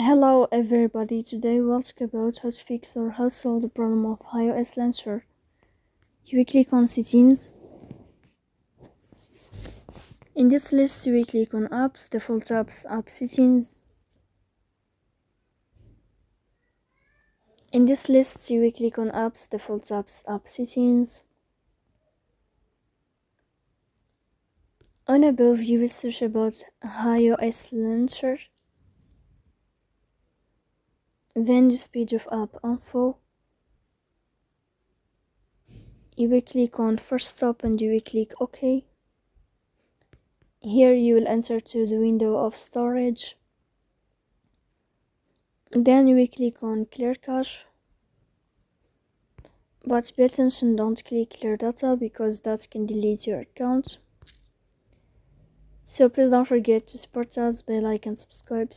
Hello everybody, today we'll talk about how to fix or how to solve the problem of HiOS launcher. You will click on settings. In this list you will click on apps, default apps, app settings. In this list you will click on apps, default apps, app settings. On above you will search about HiOS launcher. Then this page of app info. You will click on first stop and you will click OK. Here you will enter to the window of storage. Then you will click on clear cache. But pay attention, don't click clear data because that can delete your account. So please don't forget to support us by like and subscribe.